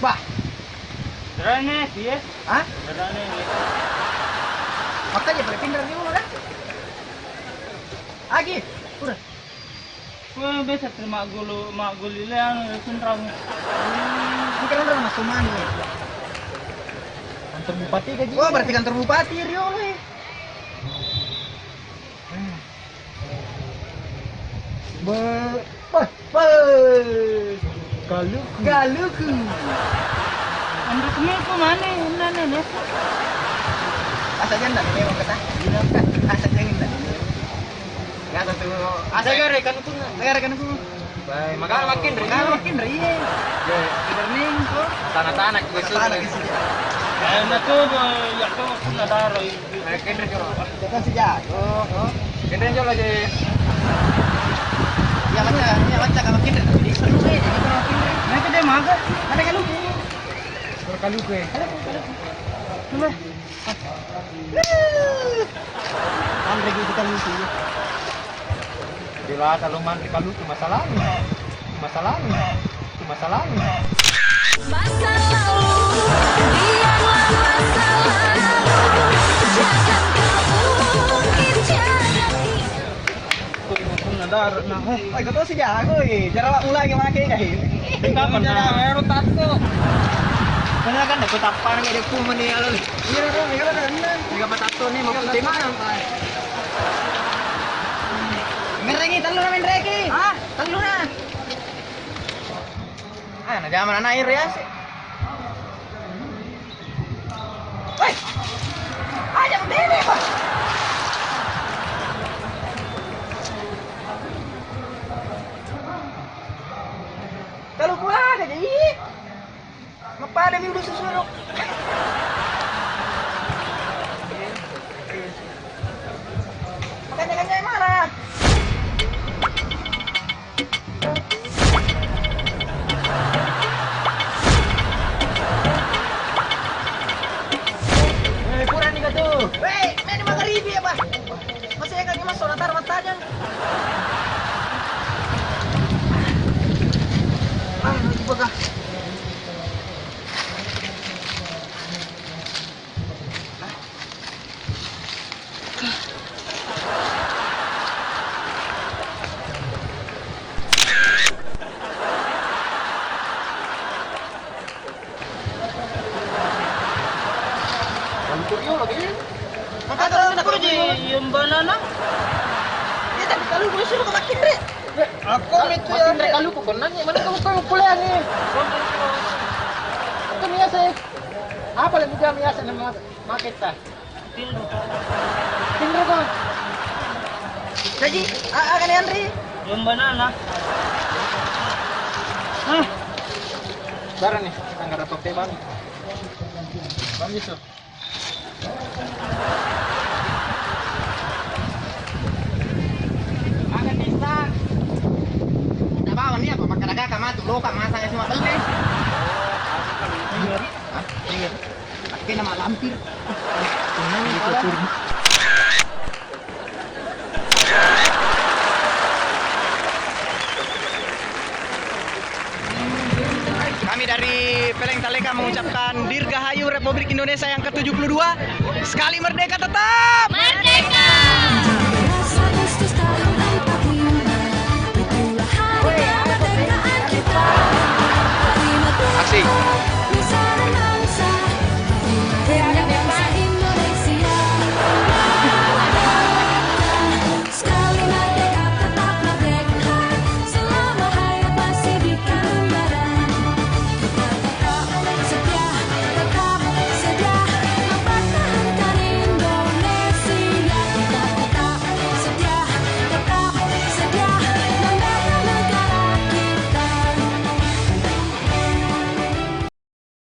Bah, Derane dia. ah? Derane. Makanya berpindah di mana? Agi, udah. Kau biasa terima mak gulu yang sentrang. Ini kan udah masuk mana nih? Kantor bupati gaji. Oh, berarti kantor bupati Rio nih. Be, galuku. Anda kemana kau mana? Nana. Asa jangan dah memang kata. Asa jangan dah. Gak satu. Asa Jaga rekan pun. rekan aku. Baik, makin Iya. Ya, learning kok. Tanah-tanah Kesana lagi sih. Nah tu ya tu pun ada roy. Makin rejo. Kita sih ya. Oh. Kena jual aja. Ya baca kalau makin jadi seru jadi kalau makin. Nah kita maga. Ada kan lu? Berkali ke. Coba. Andre kita lucu. Bila kalau mandi kalau itu masalahnya. Masa lalu biarlah masa lalu, jangan kau ungkit jangan. Kung nadar na Ay, kau tahu sih jago cara wak mulai gimana kayak kapan na meron tato. Kaya kan aku tapan kayak dia pun ni alul. Iya dong, iya dong. Jika patato ni mau putih mana? Ngeregi telur na menregi. Ah, telur na. Ah, na zaman na air ya sih. Woi. Aja bebe, Pak. Kalau pula ada jadi. Ngapa ada minggu susuluk? Makanya mana? Kurang nih tuh. Weh, main 5.000 ya, Pak. Masih kan mas sonatar matanya. Ah, dibuka. Untuk yo lagi. Makanya nak Di yung banana. Ya tapi kalau gue suruh makin deh. Ako itu ya. Makin kalau ko nanya mana kamu pula ni. Itu niya sa apa lang dia niya sa market ta. Tindro ko. Jadi, akan Andri. Yung banana. Hah. Bara ni, ang dapat kay bang. Bang iso. Akan bisa. Tak bawa ni apa pakai daga kama tu lo kama saya semua beli. Ingat. Hah? Ingat. Pakai nama lampir. Kami dari Peleng Taleka mengucapkan Dirgahayu Republik Indonesia yang ke-72. Sekali merdeka tetap. Merdeka!